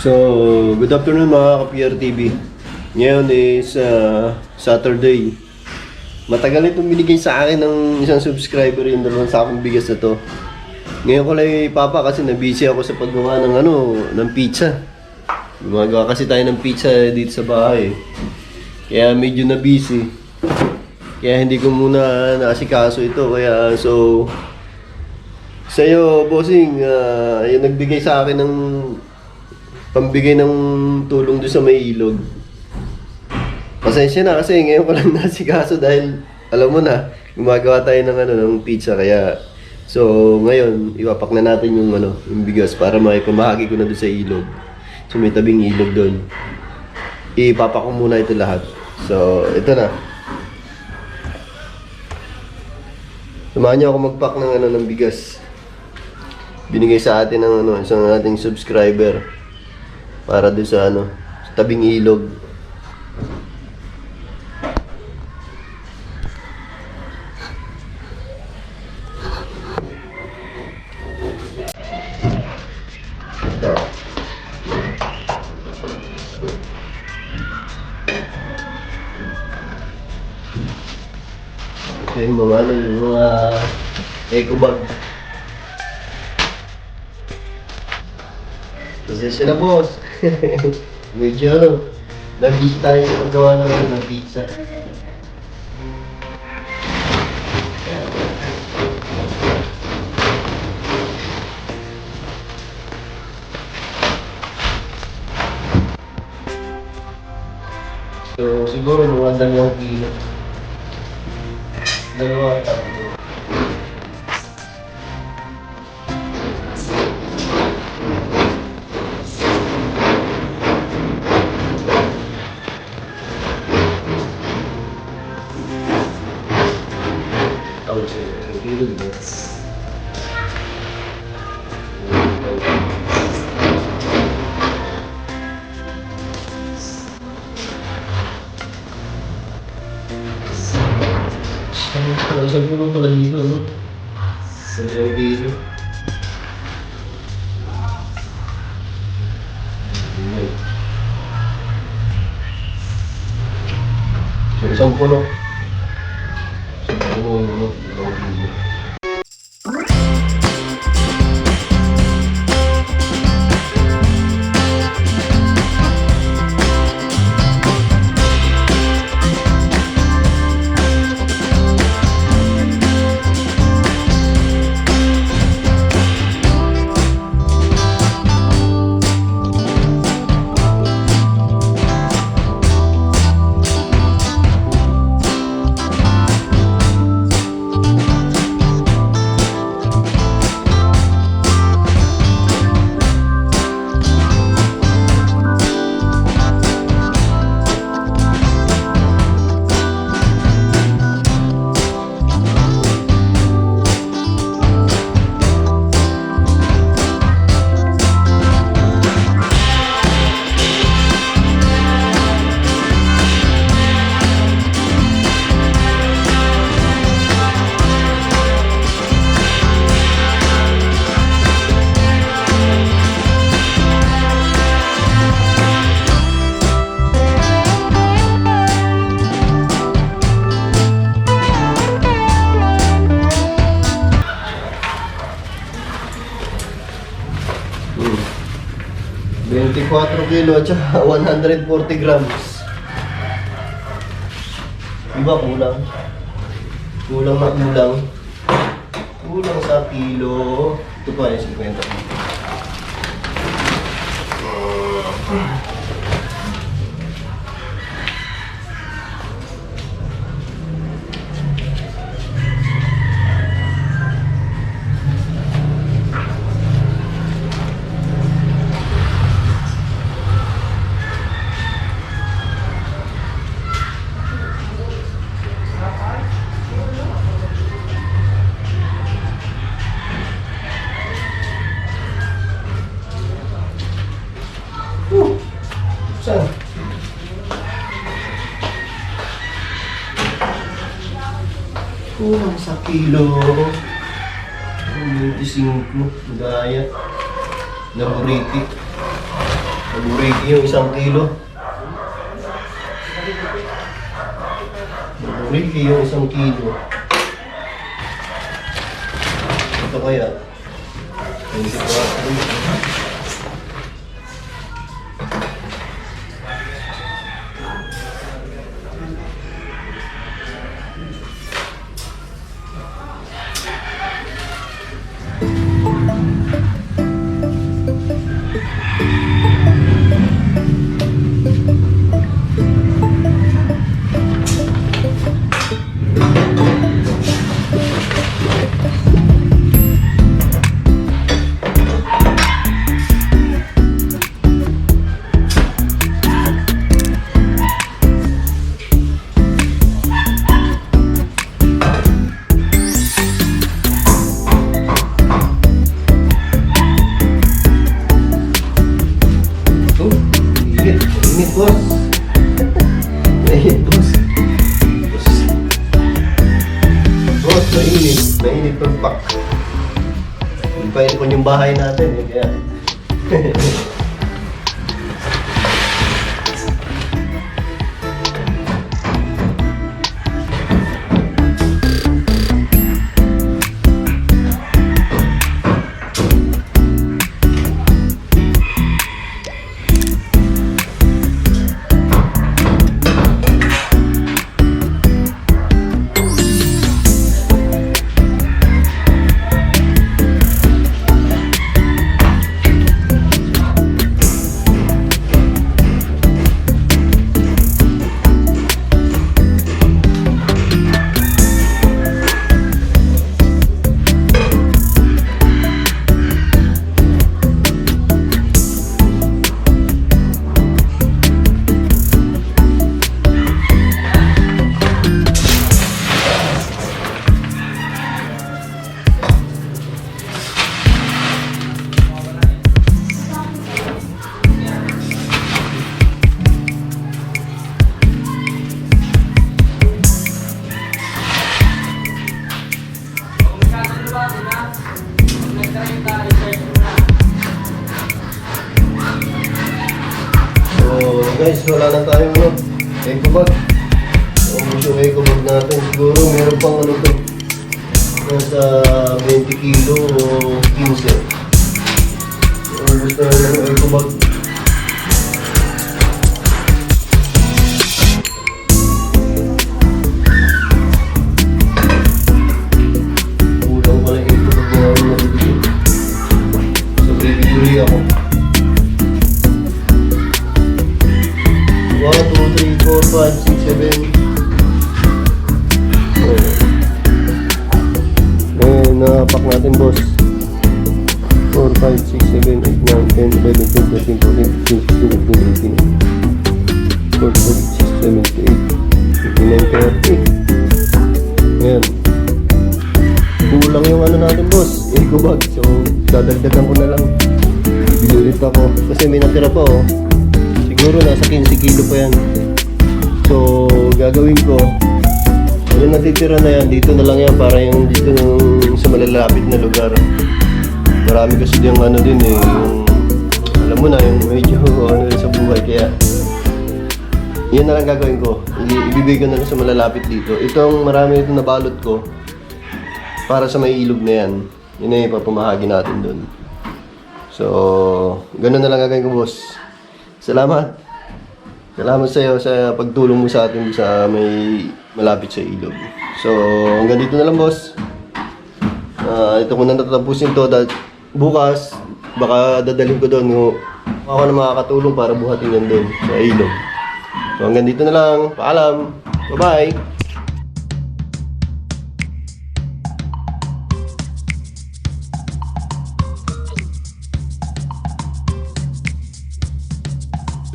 So, good afternoon mga ka-PR TV. Ngayon is Saturday. Matagal itong binigay sa akin ng isang subscriber yung 2 sakong bigas na to. Ngayon ko lang ipapa kasi na-busy ako sa paggawa ng ng pizza. Gumagawa kasi tayo ng pizza dito sa bahay. Kaya medyo na-busy. Kaya hindi ko muna naasikaso ito. Kaya so sa'yo, bossing, yung nagbigay sa akin ng pambigay ng tulong doon sa may ilog. Pasensya na kasi ngayon ko lang nasikaso dahil alam mo na, gumagawa tayo ng ng pizza kaya so ngayon iwapak na natin yung yung bigas para maipamahagi ko na doon sa ilog. So may tabing ilog doon. Ipapak ko muna ito lahat. So ito na. Samahan niyo ako magpack ng ng bigas. Binigay sa atin ng isang ating subscriber para doon sa sa tabing ilog. Ito. Okay, yung mga eco bag. Pasensya na, boss. Medyo nabisi tayo sa paggawa ng pizza. So, siguro mga 2 kilo. 2 tatlo. Tawag siya. Ang kilo dito. Sabi ko pala dito, no? Sa 2 kilo. So, isang puno. Puno, 2 kilo. Hmm. 24 kilo at saka 140 grams. Diba kulang? Kulang na kulang. Kulang sa kilo. Ito pa yung 50 kilo. Saan? Kulang sa kilo. 25. Gaya. Laboriti. Buriki yung 1 kilo. Buriki yung 1 kilo. Ito kaya. 24. Init, boss. Mainit, boss. Boss, mainit. Mainit pang pak. Ipaipon yung bahay natin eh, kaya. Guys, wala na tayong eco bag. Ubus yung eco bag natin. Siguro meron pang to. Nasa 20 kilo o 15. Ubus na yung eco bag. Kulang pala yung eco bag na nabibili. So, bibili ako. 1, 2, 3, 4, 5, 6, 7. Napak natin, boss. 4, 5, 6, 7, 8, 9, 10, 11, 12, 13, 14, 15, 16, 17, 18. 4, 5, 6, 7, 8, 9, 10, 11. Ayan. Kulang yung ano natin, boss. Eco bag. So, dadagdagan ko na lang. Bibili ulit ako. Kasi may natira pa, oh. Siguro nasa 15 kilo pa yan. So, gagawin ko, yung natitira na yan, dito na lang yan para yung dito sa malalapit na lugar. Marami kasi yung ano din eh, yung, alam mo na, yung medyo ano sa buhay. Kaya, yan na lang gagawin ko. Ibibigay ko na lang sa malalapit dito. Itong marami ito nabalot ko para sa may ilog na yan. Yun na yung papamahagi natin doon. So, ganun na lang gagawin ko, boss. Salamat. Salamat sa iyo sa pagtulong mo sa atin sa may malapit sa ilog. So, hanggang dito na lang, boss. Ito ko na natatapusin to dahil bukas baka dadalhin ko doon ako na makakatulong para buhatin yan doon sa ilog. So, hanggang dito na lang. Paalam. Bye-bye.